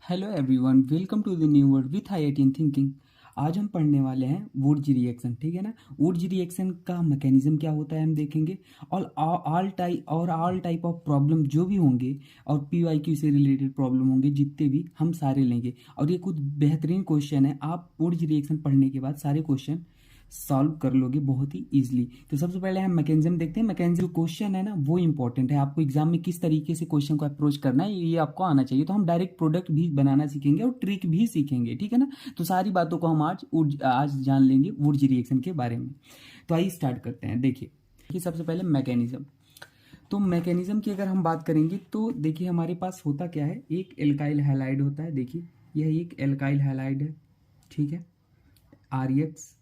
Hello everyone, welcome to the new word with IITian thinking. आज हम पढ़ने वाले हैं वुडजी रिएक्शन। ठीक है ना। वुडजी रिएक्शन का मैकेनिज्म क्या होता है हम देखेंगे, और ऑल टाइप ऑफ प्रॉब्लम जो भी होंगे और PYQ से रिलेटेड प्रॉब्लम होंगे जितने भी हम सारे लेंगे। और ये कुछ बेहतरीन क्वेश्चन है, आप वुडजी रिएक्शन पढ़ने के बाद सारे क्वेश्चन सॉल्व कर लोगे बहुत ही इजीली। तो सबसे पहले हम मैकेनिज्म देखते हैं। मैकेनिज्म जो क्वेश्चन है ना वो इंपॉर्टेंट है, आपको एग्जाम में किस तरीके से क्वेश्चन को अप्रोच करना है ये आपको आना चाहिए। तो हम डायरेक्ट प्रोडक्ट भी बनाना सीखेंगे और ट्रिक भी सीखेंगे। ठीक है ना। तो सारी बातों को हम आज जान लेंगे वुडजी रिएक्शन के बारे में। तो आइए स्टार्ट करते हैं। देखिए सबसे पहले मैकेनिज्म। तो मैकेनिज्म की अगर हम बात करेंगे तो देखिए हमारे पास होता क्या है, एक एल्काइल हैलाइड होता है। देखिए यह एक एल्काइल हैलाइड है, ठीक है, RX।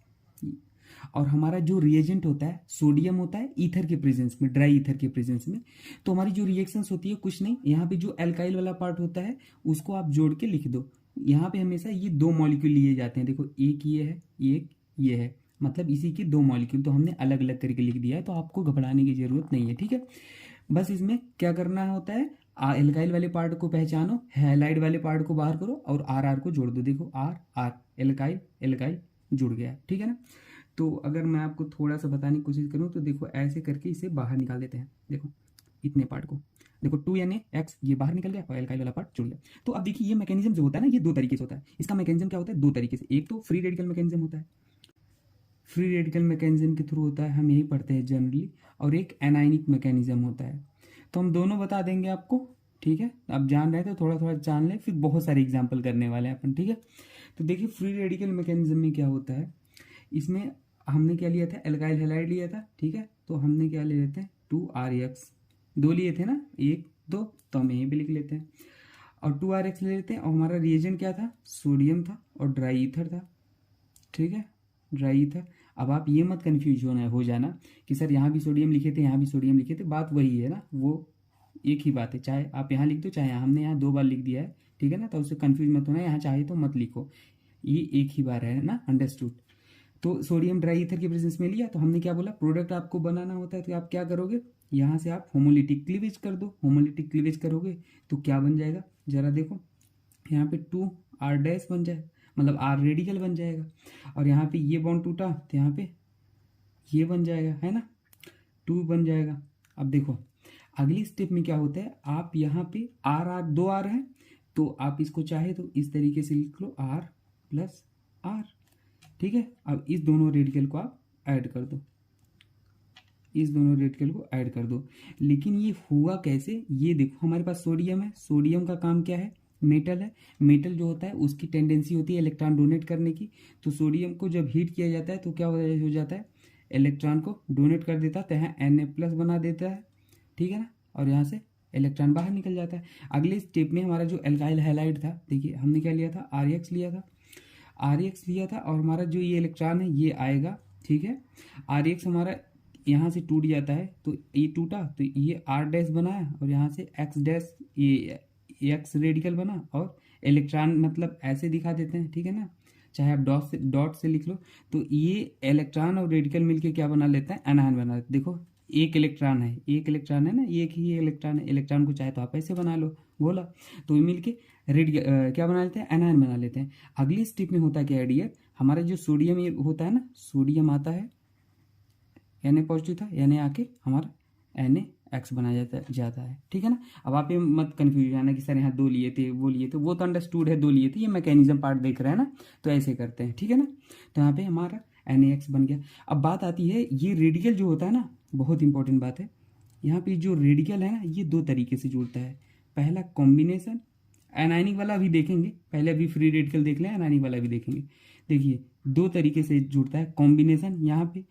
और हमारा जो रिएजेंट होता है सोडियम होता है ईथर के प्रेजेंस में, ड्राई ईथर के प्रेजेंस में। तो हमारी जो रिएक्शंस होती है कुछ नहीं, यहाँ पे जो एल्काइल वाला पार्ट होता है उसको आप जोड़ के लिख दो। यहाँ पे हमेशा ये दो मॉलिक्यूल लिए जाते हैं। देखो एक ये है, एक ये है, मतलब इसी के दो मॉलिक्यूल। तो हमने अलग अलग करके लिख दिया है, तो आपको घबराने की जरूरत नहीं है। ठीक है, बस इसमें क्या करना होता है, एल्काइल वाले पार्ट को पहचानो, हैलाइड वाले पार्ट को बाहर करो और आर को जोड़ दो। देखो आर आर, एल्काइल एल्काइल जुड़ गया। ठीक है ना। तो अगर मैं आपको थोड़ा सा बताने की कोशिश करूं तो देखो ऐसे करके इसे बाहर निकाल देते हैं। देखो इतने पार्ट को, देखो 2NaX ये बाहर निकल गया और एल्काइल वाला पार्ट जुड़ गया। तो अब देखिए ये मैकेनिज्म जो होता है ना ये दो तरीके से होता है। इसका मैकेनिज्म क्या होता है, दो तरीके से। एक तो फ्री रेडिकल मैकेनिज्म होता है, फ्री रेडिकल मैकेनिज्म के थ्रू होता है, हम यही पढ़ते हैं जनरली। और एक एनायनिक मैकेनिज्म होता है। तो हम दोनों बता देंगे आपको। ठीक है, अब जान रहे हैं तो थोड़ा थोड़ा जान लें, फिर बहुत सारे एग्जाम्पल करने वाले हैं अपन। ठीक है, तो देखिए फ्री रेडिकल मैकेनिज्म में क्या होता है, इसमें हमने क्या लिया था, एल्काइल हैलाइड लिया था। ठीक है, तो हमने क्या ले लेते हैं 2RX, दो लिए थे ना, एक दो, तो हम यहीं पे लिख लेते हैं। और 2RX ले लेते हैं। और हमारा रिएजेंट क्या था, सोडियम था और ड्राई ईथर था। ठीक है, ड्राई ईथर। अब आप ये मत कन्फ्यूज हो जाना कि सर यहाँ भी सोडियम लिखे थे यहाँ भी सोडियम लिखे थे, बात वही है ना, वो एक ही बात है। चाहे आप यहाँ लिख दो चाहे यहाँ, हमने यहाँ दो बार लिख दिया है। ठीक है ना, तो उससे कन्फ्यूज मत होना, यहाँ चाहे तो मत लिखो, ये एक ही बार है ना, अंडरस्टूड। तो सोडियम ड्राई ईथर के प्रेजेंस में लिया, तो हमने क्या बोला, प्रोडक्ट आपको बनाना होता है तो आप क्या करोगे, यहाँ से आप होमोलिटिक क्लीवेज कर दो। होमोलिटिक क्लीवेज करोगे तो क्या बन जाएगा, जरा देखो, यहाँ पे 2R डैश बन जाए, मतलब R रेडिकल बन जाएगा। और यहाँ पे ये बॉन्ड टूटा तो यहाँ पे ये बन जाएगा, है ना, 2 बन जाएगा। अब देखो अगली स्टेप में क्या होता है, आप यहाँ पे R R दो R है तो आप इसको चाहे तो इस तरीके से लिख लो, R प्लस R। ठीक है, अब इस दोनों रेडिकल को आप ऐड कर दो, इस दोनों रेडिकल को ऐड कर दो। लेकिन ये हुआ कैसे, ये देखो हमारे पास सोडियम है, सोडियम का काम क्या है, मेटल है। मेटल जो होता है उसकी टेंडेंसी होती है इलेक्ट्रॉन डोनेट करने की। तो सोडियम को जब हीट किया जाता है तो क्या हो जाता है, इलेक्ट्रॉन को डोनेट कर देता है, तो यहाँ Na+ बना देता है। ठीक है ना, और यहाँ से इलेक्ट्रॉन बाहर निकल जाता है। अगले स्टेप में हमारा जो एल्काइल हैलाइड था, देखिए हमने क्या लिया था, RX लिया था, RX लिया था। और हमारा जो ये इलेक्ट्रॉन है ये आएगा। ठीक है, RX हमारा यहाँ से टूट जाता है, तो ये टूटा तो ये R डैश बनाया और यहाँ से X डैश, ये X रेडिकल बना और इलेक्ट्रॉन मतलब ऐसे दिखा देते हैं। ठीक है ना, चाहे आप डॉट से लिख लो। तो ये इलेक्ट्रॉन और रेडिकल मिलके क्या बना लेता है, एनायन बना लेते। देखो एक इलेक्ट्रॉन है, एक इलेक्ट्रॉन है ना, एक ही इलेक्ट्रॉन है। इलेक्ट्रॉन को चाहे तो आप ऐसे बना लो, बोला, तो ये मिलके क्या बना लेते हैं, एनायन बना लेते हैं। अगली स्टेप में होता है क्या डियर, हमारा जो सोडियम ये होता है ना, सोडियम आता है, Na पॉजिटिव था, Na आके हमारा NaX बना जाता है। ठीक है ना। अब आप ये मत कन्फ्यूज जाना कि सर यहाँ दो लिए थे वो लिए थे, वो तो अंडरस्टूड है, दो लिए थे, ये मैकेनिज्म पार्ट देख रहे हैं ना, तो ऐसे करते हैं। ठीक है ना, तो यहाँ पे हमारा NaX बन गया। अब बात आती है ये रेडिकल जो होता है ना, बहुत इंपॉर्टेंट बात है, यहाँ पे जो रेडिकल है ना ये दो तरीके से जुड़ता है। पहला कॉम्बिनेशन, एनायनिक वाला भी देखेंगे, पहले अभी फ्री रेडिकल देख लें, एनायनिक वाला भी देखेंगे। देखिए दो तरीके से जुड़ता है, कॉम्बिनेशन यहाँ पे,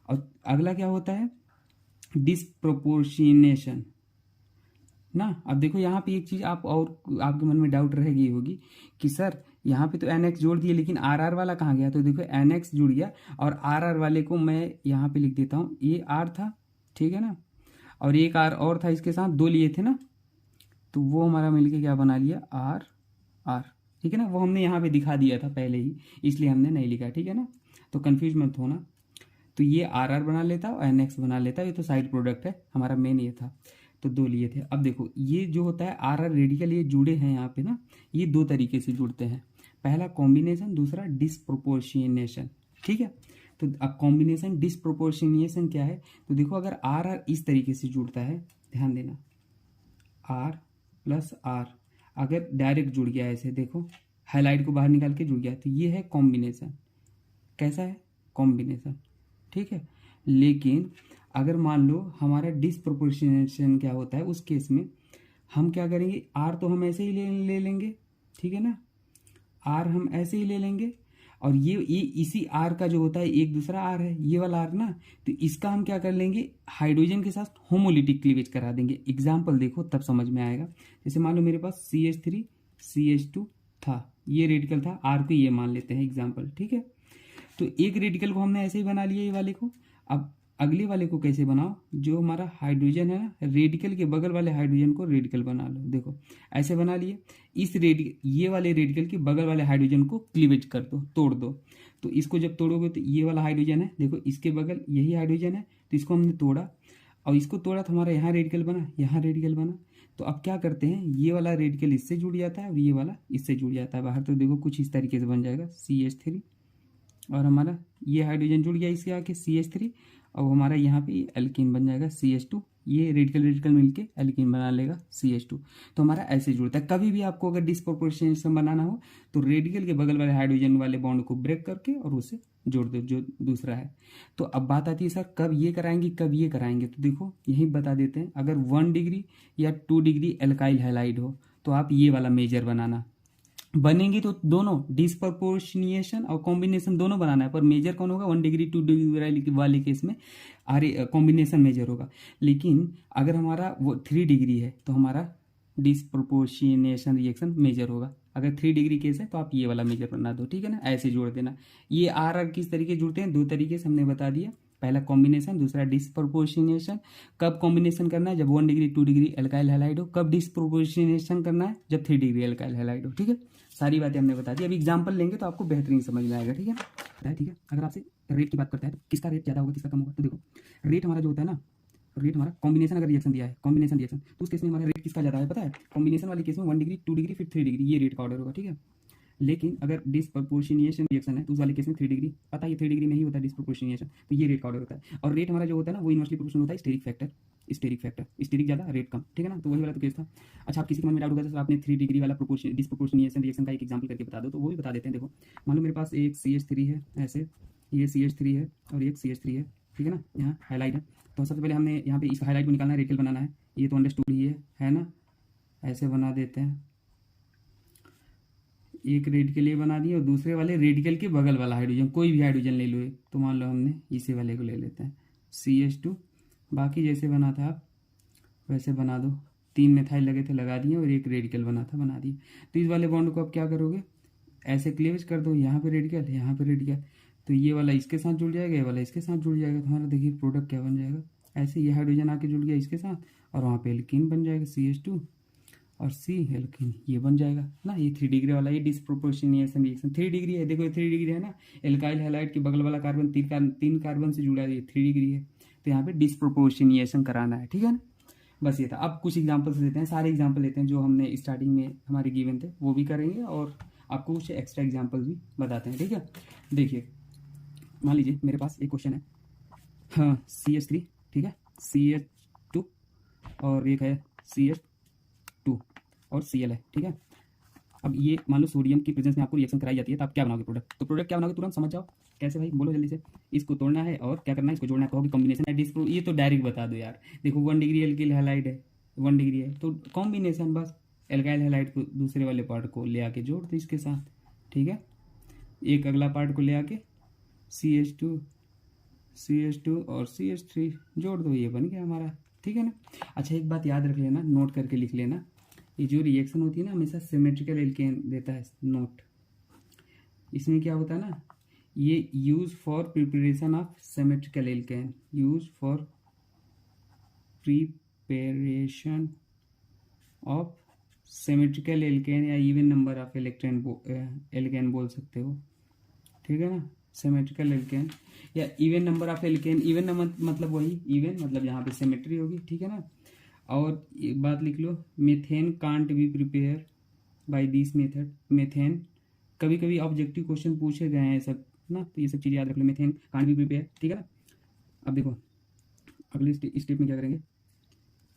और अगला क्या होता है, डिस्प्रोपोर्शनेशन ना। अब देखो यहाँ पे एक चीज आप और आपके मन में डाउट रह गई होगी कि सर यहाँ पे तो NX जोड़ दिए लेकिन RR वाला कहाँ गया। तो देखो NX जुड़ गया और RR वाले को मैं यहाँ पे लिख देता हूँ, ये R था, ठीक है ना, और एक R और था इसके साथ, दो लिए थे ना, तो वो हमारा मिलके क्या बना लिया, R। ठीक है ना, वो हमने यहाँ पे दिखा दिया था पहले ही, इसलिए हमने नहीं लिखा। ठीक है ना, तो कन्फ्यूज मत होना। तो ये RR बना लेता और NX बना लेता, ये तो साइड प्रोडक्ट है, हमारा मेन ये था। तो 2 लिए थे। अब देखो ये जो होता है आर आर रेडिकल ये जुड़े हैं यहाँ पे ना, ये 2 तरीके से जुड़ते हैं, पहला कॉम्बिनेशन, दूसरा डिसप्रोपोर्शिनेशन, ठीक है। तो अब कॉम्बिनेशन डिसप्रोपोर्शिनेशन क्या है, तो देखो अगर आर आर इस तरीके से जुड़ता है, ध्यान देना, आर प्लस आर अगर डायरेक्ट जुड़ गया ऐसे, देखो हाईलाइट को बाहर निकाल के जुड़ गया, तो ये है कॉम्बिनेशन। कैसा है, कॉम्बिनेशन, ठीक है। लेकिन अगर मान लो हमारा डिसप्रोपोर्शनेशन क्या होता है, उस केस में हम क्या करेंगे, आर तो हम ऐसे ही ले लेंगे, ठीक है ना, आर हम ऐसे ही ले लेंगे, और ये इसी आर का जो होता है एक दूसरा आर है, ये वाला आर ना, तो इसका हम क्या कर लेंगे, हाइड्रोजन के साथ होमोलिटिक क्लीवेज करा देंगे। एग्जाम्पल देखो तब समझ में आएगा। जैसे मान लो मेरे पास CH3 CH2 था, ये रेडिकल था, आर को ये मान लेते हैं एग्जाम्पल, ठीक है। तो एक रेडिकल को हमने ऐसे ही बना लिया ये वाले को। अब अगले वाले को कैसे बनाओ, जो हमारा हाइड्रोजन है ना, रेडिकल के बगल वाले हाइड्रोजन को रेडिकल बना लो, देखो ऐसे बना लिए। इस रेडिकल, ये वाले रेडिकल के बगल वाले हाइड्रोजन को क्लीवेज कर दो, तोड़ दो। तो इसको जब तोड़ोगे तो ये वाला हाइड्रोजन है, देखो इसके बगल यही हाइड्रोजन है, तो इसको हमने तोड़ा, और इसको तोड़ा तो हमारा यहाँ रेडिकल बना, यहाँ रेडिकल बना। तो अब क्या करते हैं, ये वाला रेडिकल इससे जुड़ जाता है और ये वाला इससे जुड़ जाता है बाहर, तो देखो कुछ इस तरीके से बन जाएगा CH3, और हमारा ये हाइड्रोजन जुड़ गया इसके आके CH3, और हमारा यहाँ पे एल्कीन बन जाएगा CH2, ये रेडिकल मिलके एल्कीन बना लेगा CH2। तो हमारा ऐसे जुड़ता है। कभी भी आपको अगर डिस्प्रोपोर्शनेशन बनाना हो तो रेडिकल के बगल वाले हाइड्रोजन वाले बॉन्ड को ब्रेक करके और उसे जोड़ दो जो दूसरा है। तो अब बात आती है सर कब ये कराएंगे कब ये कराएंगे, तो देखो यही बता देते हैं। अगर 1 डिग्री या 2 डिग्री एल्काइल हैलाइड हो तो आप ये वाला मेजर बनाना, बनेंगी तो दोनों डिस्प्रपोर्शनिएशन और कॉम्बिनेशन दोनों बनाना है, पर मेजर कौन होगा, 1 डिग्री 2 डिग्री वाले केस में कॉम्बिनेशन मेजर होगा। लेकिन अगर हमारा वो 3 डिग्री है तो हमारा डिस्प्रपोर्शनेशन रिएक्शन मेजर होगा। अगर 3 डिग्री केस है तो आप ये वाला मेजर बना दो, ठीक है ना, ऐसे जोड़ देना। ये आर आर किस तरीके जुड़ते हैं, 2 तरीके से हमने बता दिया, पहला कॉम्बिनेशन, दूसरा डिस्प्रपोर्शनेशन। कब कॉम्बिनेशन करना है, जब 1 डिग्री 2 डिग्री एल्काइल हैलाइड हो। कब डिस्प्रपोर्शनेशन करना है, जब 3 डिग्री एल्काइल हैलाइड हो, ठीक है। सारी बातें हमने बता दी। अभी एग्जाम्पल लेंगे तो आपको बेहतरीन समझ में आएगा, ठीक है। ठीक है, अगर आपसे रेट की बात करता है तो किसका रेट ज़्यादा होगा किसका कम होगा, तो देखो रेट हमारा जो होता है ना, रेट हमारा कॉम्बिनेशन अगर रिएक्शन दिया है, कॉम्बिनेशन रिएक्शन, तो उस केस में हमारा रेट किसका ज़्यादा है पता है, कॉम्बिनेशन वाले केस में 1 डिग्री 2 डिग्री फिर 3 डिग्री ये रेट का ऑर्डर होगा, ठीक है। लेकिन अगर डिस्प्रपोर्शनिएशन रिएक्शन है तो उस वाले केस में 3 डिग्री, पता है ये 3 डिग्री में ही होता है डिस्प्रपोर्शनिएशन, तो ये रेट का ऑर्डर होता है। और रेट हमारा जो होता है ना वो इनवर्सली प्रोपोर्शनल होता है स्टेरिक फैक्टर, स्टेरिक ज़्यादा रेट कम, ठीक है ना, तो वही वाला तो केस था। अच्छा, आप किसी के मन में डाउट होगा सर आपने 3 डिग्री वाला डिस्प्रपोर्शनिएशन रिएक्शन का एक एग्जाम्पल करके बता दो, तो वो भी बता देते हैं। देखो मान लो मेरे पास एक CH3 है ऐसे, ये CH3 है और एक CH3 है, ठीक है ना, यहाँ हाईलाइट है। तो सबसे पहले हमने यहाँ पे इस हाईलाइट को निकालना है, रेडिकल बनाना है, ये तो अंडरस्टूड ही है ना, ऐसे बना देते हैं। एक रेडिकल ये बना दिए और दूसरे वाले रेडिकल के बगल वाला हाइड्रोजन, कोई भी हाइड्रोजन ले लो, तो मान लो हमने इसी वाले को ले लेते हैं CH2। बाकी जैसे बना था आप वैसे बना दो, 3 मिथाइल लगे थे लगा दिए और एक रेडिकल बना था बना दिए। तो इस वाले बॉन्ड को आप क्या करोगे, ऐसे क्लीवेज कर दो, यहाँ पे रेडिकल यहाँ पे रेडिकल, तो ये वाला इसके साथ जुड़ जाएगा, ये वाला इसके साथ जुड़ जाएगा, तो हमारा देखिए प्रोडक्ट क्या बन जाएगा, ऐसे ये हाइड्रोजन आके जुड़ गया इसके साथ और वहाँ पे एल्कीन बन जाएगा CH2 और C एल्कीन, ये बन जाएगा ना। ये 3 डिग्री वाला, ये डिस्प्रोपोर्शनिएशन रिएक्शन 3 डिग्री है, देखो ये 3 डिग्री है ना, एल्काइल हैलाइड के बगल वाला कार्बन 3 कार्बन से जुड़ा है, ये 3 डिग्री है, तो यहाँ पे डिस्प्रोपोर्शनिएशन कराना है, ठीक है ना। बस ये था। अब कुछ एग्जाम्पल्स देते हैं, सारे एग्जाम्पल लेते हैं जो हमने स्टार्टिंग में हमारे गिवन थे वो भी करेंगे और आपको कुछ एक्स्ट्रा एग्जाम्पल्स भी बताते हैं, ठीक है। देखिए मान लीजिए मेरे पास एक क्वेश्चन है, हाँ CH3, ठीक है, CH2 और एक है CH2 और Cl है, ठीक है। अब ये मान लो सोडियम की प्रेजेंस में आपको रिएक्शन कराई जाती है, तो आप क्या बनाओगे प्रोडक्ट, तो प्रोडक्ट क्या बनाओगे तुरंत समझ जाओ कैसे भाई, बोलो जल्दी से। इसको तोड़ना है और क्या करना है, इसको जोड़ना है, कहोगे कॉम्बिनेशन है डिस्प्रो, ये तो डायरेक्ट बता दो यार। देखो 1 डिग्री एल्किल हैलाइड है, 1 डिग्री है तो कॉम्बिनेशन, बस एल्काइल हैलाइड को दूसरे वाले पार्ट को ले आके जोड़ दो इसके साथ, ठीक है। एक अगला पार्ट को ले आके CH2 और CH3 जोड़ दो, ये बन गया हमारा, ठीक है ना। अच्छा एक बात याद रख लेना, नोट करके लिख लेना, ये जो रिएक्शन होती है ना हमेशा सिमेट्रिकल एल्केन देता है नोट। इसमें क्या होता है ना, ये use for preparation of symmetrical alkane, use for preparation of symmetrical alkane या इवन नंबर ऑफ एल्केन बोल सकते हो, ठीक है ना। सिमेट्रिकल एल्केन या even number of alkane, even number मतलब वही, इवन मतलब यहाँ पे सिमेट्री होगी, ठीक है ना। और एक बात लिख लो, methane can't be prepare by this method. Methane कभी कभी ऑब्जेक्टिव क्वेश्चन पूछे गए हैं सब ना, तो ये सब चीज़ याद रख लो। मेथेन कांट बी प्रिपेयर, ठीक है ना। अब देखो अगले स्टेप में क्या करेंगे,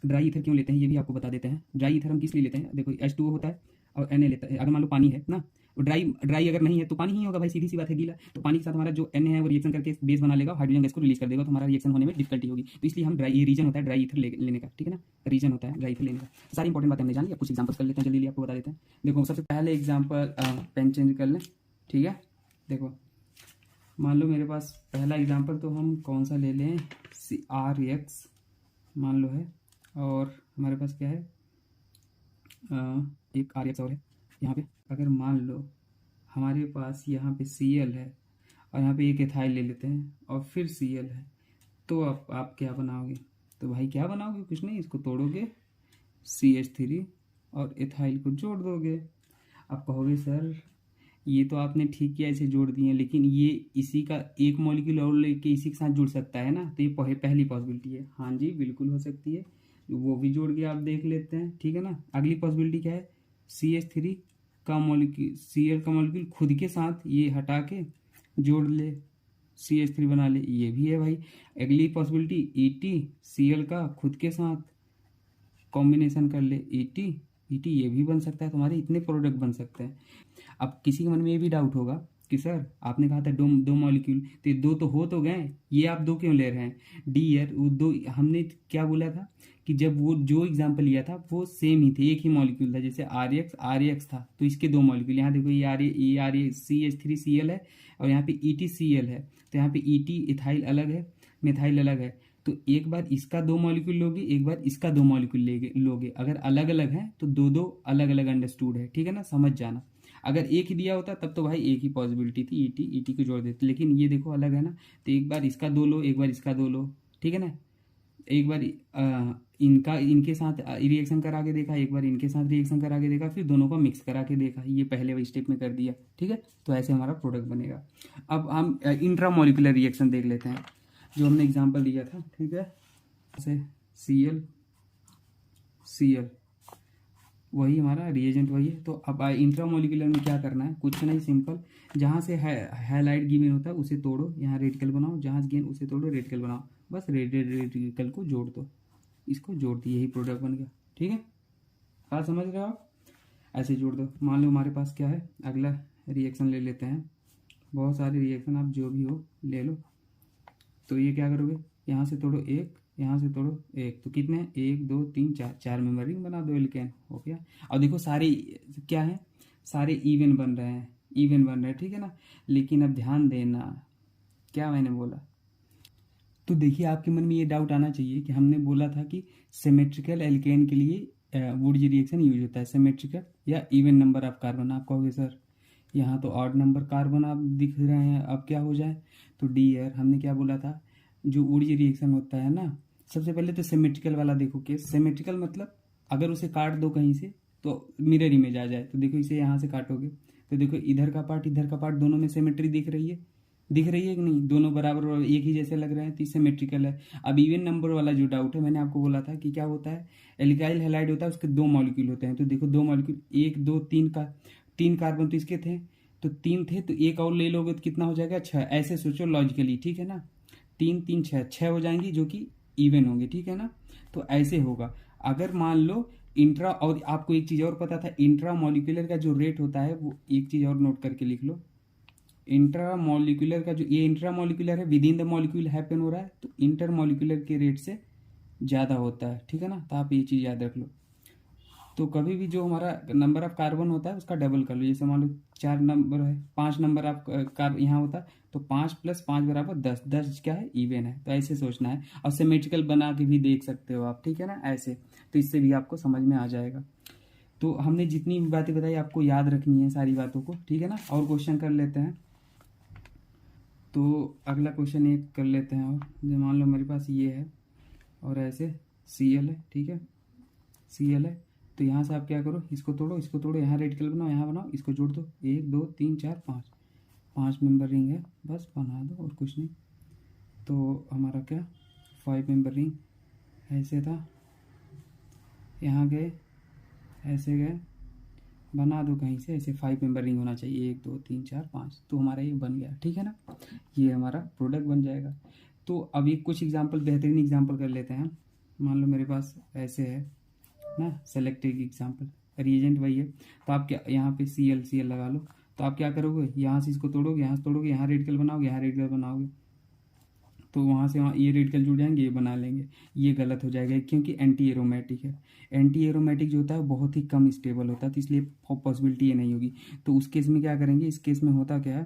ड्राई ईथर क्यों लेते हैं ये भी आपको बता देते हैं। ड्राई ईथर हम किस लिए लेते हैं, देखो H2O होता है और Na लेता है। अगर मान लो पानी है ना, तो ड्राई अगर नहीं है तो पानी ही होगा भाई, सीधी सी बात है, गीला। तो पानी के साथ हमारा जो Na है वो रिएक्शन करके बेस बना लेगा, हाइड्रोजन गैस को रिलीज कर देगा, तो हमारा रिएक्शन होने में डिफिकल्टी होगी। तो इसलिए हम ड्राई, ये रीजन होता है ड्राई ईथर लेने का, ठीक है ना, रीजन होता है ड्राई ईथर लेने का। सारी इंपॉर्टेंट बातें हमने जान ली। अब कुछ एग्जाम्पल्स कर लेते हैं, जल्दी आपको बता देते हैं। देखो सबसे पहले एग्जाम्पल, पेन चेंज कर लें, ठीक है। देखो मान लो मेरे पास पहला एग्जाम्पल तो हम कौन सा ले लें, RX मान लो है, और हमारे पास क्या है, एक RX और है यहाँ पे। अगर मान लो हमारे पास यहाँ पे Cl है और यहाँ पे एक एथाइल ले लेते हैं और फिर Cl है, तो आप क्या बनाओगे, तो भाई क्या बनाओगे, कुछ नहीं, इसको तोड़ोगे, CH3 और एथाइल को जोड़ दोगे। आप कहोगे सर ये तो आपने ठीक किया, इसे जोड़ दिए, लेकिन ये इसी का एक मॉलिक्यूल और लेके इसी के साथ जुड़ सकता है ना, तो ये पहली पॉसिबिलिटी है। हाँ जी बिल्कुल हो सकती है, वो भी जोड़ के आप देख लेते हैं, ठीक है ना। अगली पॉसिबिलिटी क्या है, CH3 का मॉलिक्यूल, Cl का मॉलिक्यूल खुद के साथ ये हटा के जोड़ ले, CH3 बना ले, ये भी है भाई। अगली पॉसिबिलिटी EtCl का खुद के साथ कॉम्बिनेशन कर ले, ET ये भी बन सकता है, तुम्हारे इतने प्रोडक्ट बन सकते हैं। अब किसी के मन में ये भी डाउट होगा कि सर आपने कहा था दो मॉलिक्यूल, तो ये दो तो हो तो गए, ये आप दो क्यों ले रहे हैं, डियर वो दो, हमने क्या बोला था कि जब वो जो एग्जाम्पल लिया था वो सेम ही थे, एक ही मॉलिक्यूल था, जैसे RX था तो इसके दो मॉलिक्यूल, यहाँ देखो ये CH3Cl है और यहाँ पे EtCl है, तो यहाँ पे ET इथाइल अलग है, मिथाइल अलग है, तो एक बार इसका दो मॉलिक्यूल लोगे, एक बार इसका दो मॉलिक्यूल लोगे। अगर अलग अलग है तो दो दो अलग अलग अंडरस्टूड है, ठीक है ना, समझ जाना। अगर एक ही दिया होता तब तो भाई एक ही पॉसिबिलिटी थी, ET को जोड़ देते, लेकिन ये देखो अलग है ना, तो एक बार इसका दो लो, एक बार इसका दो लो, ठीक है ना। एक बार इनके साथ रिएक्शन करा के देखा, एक बार इनके साथ रिएक्शन करा के देखा, फिर दोनों को मिक्स करा के देखा, ये पहले स्टेप में कर दिया, ठीक है। तो ऐसे हमारा प्रोडक्ट बनेगा। अब हम इंट्रामोलिकुलर रिएक्शन देख लेते हैं, जो हमने एग्जाम्पल दिया था, ठीक है। जैसे Cl वही हमारा रिएजेंट वही है। तो अब इंट्रामोलिकुलर में क्या करना है, कुछ नहीं, सिंपल, जहाँ से हैलाइड गिवन होता है उसे तोड़ो, यहाँ रेडिकल बनाओ, जहाँ से गेन उसे तोड़ो, रेडिकल बनाओ, बस रेडिकल को जोड़ दो, इसको जोड़ दिए, यही प्रोडक्ट बन गया, ठीक है। बात समझ रहे हो आप, ऐसे जोड़ दो। मान लो हमारे पास क्या है, अगला रिएक्शन ले लेते हैं, बहुत सारे रिएक्शन आप जो भी हो ले लो। तो ये क्या करोगे, यहाँ से तोड़ो एक, यहाँ से तोड़ो एक, तो कितने हैं, 1 2 3 4, 4 मेंबर रिंग बना दो, एल्केन हो गया। और देखो सारे क्या है, सारे इवन बन रहे हैं, इवन बन रहे हैं, ठीक है ना। लेकिन अब ध्यान देना क्या मैंने बोला, तो देखिए आपके मन में ये डाउट आना चाहिए कि हमने बोला था कि सिमेट्रिकल एल्केन के लिए वुडज रिएक्शन यूज होता है, सिमेट्रिकल या इवन नंबर ऑफ कार्बन। आप कहोगे सर यहाँ तो ऑड नंबर कार्बन आप दिख रहे हैं, अब क्या हो जाए, तो डियर हमने क्या बोला था, जो वुडज रिएक्शन होता है ना, सबसे पहले तो सिमेट्रिकल वाला देखो केस। सिमेट्रिकल मतलब अगर उसे काट दो कहीं से तो मिरर इमेज आ जाए, तो देखो इसे यहाँ से काटोगे तो देखो इधर का पार्ट दोनों में सिमेट्री दिख रही है, दिख रही है कि नहीं, दोनों बराबर और एक ही जैसे लग रहे हैं, तो सिमेट्रिकल है। अब इवन नंबर वाला जो डाउट है, मैंने आपको बोला था कि क्या होता है, एल्काइल हैलाइड होता है, उसके दो मॉलिक्यूल होते हैं, तो देखो दो मॉलिक्यूल, 1 2 3 का 3 कार्बन तो इसके थे, तो 3 थे, तो एक और ले लोगे तो कितना हो जाएगा, 6। ऐसे सोचो लॉजिकली, ठीक है ना, 3 3 6 6 हो जाएंगी जो कि इवन होंगे, ठीक है ना। तो ऐसे होगा। अगर मान लो इंट्रा, और आपको एक चीज़ और पता था, इंट्रा मॉलिक्यूलर का जो रेट होता है, वो एक चीज़ और नोट करके लिख लो, इंट्रा मॉलिक्यूलर का जो, ये इंट्रा मॉलिक्यूलर है, with in the molecule happen हो रहा है, तो इंटर मॉलिक्यूलर के रेट से ज़्यादा होता है, ठीक है ना। तो आप ये चीज़ याद रख लो। तो कभी भी जो हमारा नंबर ऑफ कार्बन होता है उसका डबल कर लो, जैसे मान लो 4 नंबर है, 5 नंबर ऑफ कार्बन यहाँ होता है, तो 5 + 5 बराबर 10, 10 क्या है, इवन है, तो ऐसे सोचना है। और सिमेट्रिकल बना के भी देख सकते हो आप, ठीक है ना, ऐसे, तो इससे भी आपको समझ में आ जाएगा। तो हमने जितनी भी बातें बताई आपको याद रखनी है सारी बातों को, ठीक है ना। और क्वेश्चन कर लेते हैं, तो अगला क्वेश्चन एक कर लेते हैं, और जो मान लो मेरे पास ये है और ऐसे Cl है, ठीक है, Cl है, तो यहाँ से आप क्या करो, इसको तोड़ो, इसको तोड़ो, यहाँ रेडिकल बनाओ, यहाँ बनाओ, इसको जोड़ दो, 1 2 3 4 5, 5 मेंबर रिंग है, बस बना दो और कुछ नहीं। तो हमारा क्या 5 मेंबर रिंग ऐसे था, यहाँ गए, ऐसे गए, बना दो कहीं से, ऐसे 5 मेंबर रिंग होना चाहिए, 1 2 3 4 5, तो हमारा ये बन गया, ठीक है ना। ये हमारा प्रोडक्ट बन जाएगा। तो अब एक कुछ एग्जांपल, बेहतरीन एग्जांपल कर लेते हैं। मान लो मेरे पास ऐसे है ना, सेलेक्ट एक एग्जांपल, रिएजेंट वही है, तो आप क्या यहाँ पे सी एल लगा लो। तो आप क्या करोगे, यहाँ से इसको तोड़ोगे, यहाँ से तोड़ोगे, यहाँ रेडिकल बनाओगे, यहाँ रेडिकल बनाओगे, तो वहाँ से वहाँ ये रेडिकल जुड़ जाएंगे, ये बना लेंगे। ये गलत हो जाएगा क्योंकि एंटी एरोमेटिक है। एंटी एरोमेटिक जो होता है बहुत ही कम स्टेबल होता है, तो इसलिए पॉसिबिलिटी ये नहीं होगी। तो उस केस में क्या करेंगे, इस केस में होता क्या है,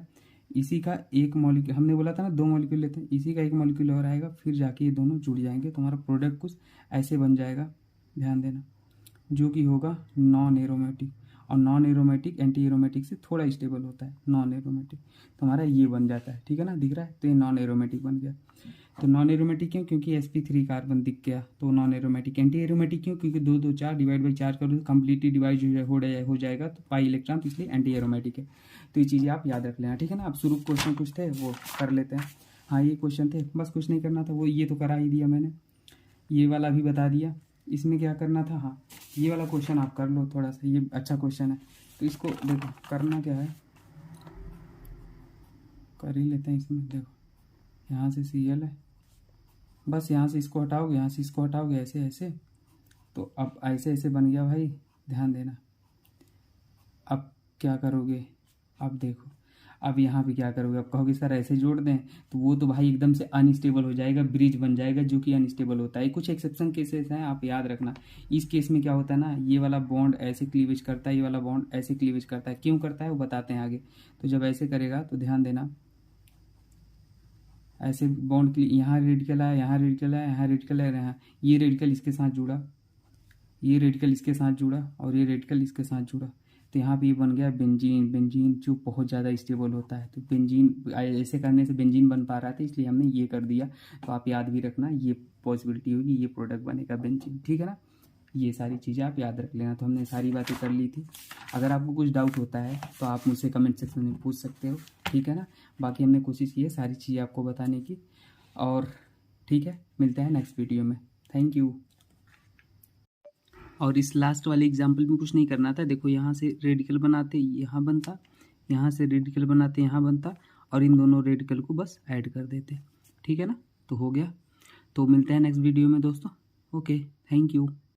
इसी का एक मॉलिक्यूल, हमने बोला था ना 2 मॉलिक्यूल लेते हैं, इसी का एक मॉलिक्यूल और आएगा, फिर जाके ये दोनों जुड़ जाएंगे, तो हमारा प्रोडक्ट कुछ ऐसे बन जाएगा, ध्यान देना, जो कि होगा नॉन एरोमेटिक। और नॉन एरोमेटिक एंटी एरोमेटिक से थोड़ा स्टेबल होता है, नॉन एरोमेटिक, तो हमारा ये बन जाता है, ठीक है ना, दिख रहा है, तो ये नॉन एरोमेटिक बन गया। तो नॉन एरोमेटिक क्यों, क्योंकि sp3 कार्बन दिख गया, तो नॉन एरोमेटिक। एंटी एरोमेटिक क्यों, क्योंकि 2 2 4 डिवाइड बाई 4 करो तो कम्प्लीटली डिवाइड हो जाएगा, तो पाई इलेक्ट्रॉन, तो इसलिए एंटी एरोमेटिक है। तो ये चीज़ें आप याद रख लेना, ठीक है ना। अब शुरू क्वेश्चन कुछ थे वो कर लेते हैं। हाँ ये क्वेश्चन थे, बस कुछ नहीं करना था, वो ये तो करा ही दिया मैंने, ये वाला भी बता दिया। इसमें क्या करना था, हाँ ये वाला क्वेश्चन आप कर लो थोड़ा सा, ये अच्छा क्वेश्चन है, तो इसको देखो करना क्या है, कर ही लेते हैं इसमें। देखो यहाँ से Cl है, बस यहाँ से इसको हटाओगे, यहाँ से इसको हटाओगे, ऐसे ऐसे, तो अब ऐसे ऐसे बन गया भाई, ध्यान देना। अब क्या करोगे, अब देखो, अब यहाँ पे क्या करोगे, अब कहोगे सर ऐसे जोड़ दें, तो वो तो भाई एकदम से अनस्टेबल हो जाएगा, ब्रिज बन जाएगा, जो कि अनस्टेबल होता है। कुछ एक्सेप्शन केसेस हैं, आप याद रखना। इस केस में क्या होता है ना, ये वाला बॉन्ड ऐसे क्लीवेज करता है, ये वाला बॉन्ड ऐसे क्लीवेज करता है, क्यों करता है वो बताते हैं आगे। तो जब ऐसे करेगा तो ध्यान देना, ऐसे बॉन्ड के यहाँ रेडिकल आया, यहाँ रेडिकल आया, यहाँ रेडिकल आया, यहाँ ये रेडिकल इसके साथ जुड़ा, ये रेडिकल इसके साथ जुड़ा, और ये रेडिकल इसके साथ जुड़ा, तो यहाँ पे ये बन गया बेंजीन। बेंजीन जो बहुत ज़्यादा स्टेबल होता है, तो बेंजीन ऐसे करने से बेंजीन बन पा रहा था, इसलिए हमने ये कर दिया। तो आप याद भी रखना, ये पॉसिबिलिटी होगी, ये प्रोडक्ट बनेगा बेंजीन, ठीक है ना। ये सारी चीज़ें आप याद रख लेना। तो हमने सारी बातें कर ली थी। अगर आपको कुछ डाउट होता है तो आप मुझसे कमेंट सेक्शन में पूछ सकते हो, ठीक है ना। बाकी हमने कोशिश की है सारी चीज़ें आपको बताने की, और ठीक है, मिलते हैं नेक्स्ट वीडियो में। Thank you. और इस लास्ट वाले एग्जाम्पल में कुछ नहीं करना था। देखो यहाँ से रेडिकल बनाते यहाँ बनता, यहाँ से रेडिकल बनाते यहाँ बनता, और इन दोनों रेडिकल को बस ऐड कर देते, ठीक है ना। तो हो गया। तो मिलते हैं नेक्स्ट वीडियो में दोस्तों। Okay, thank you.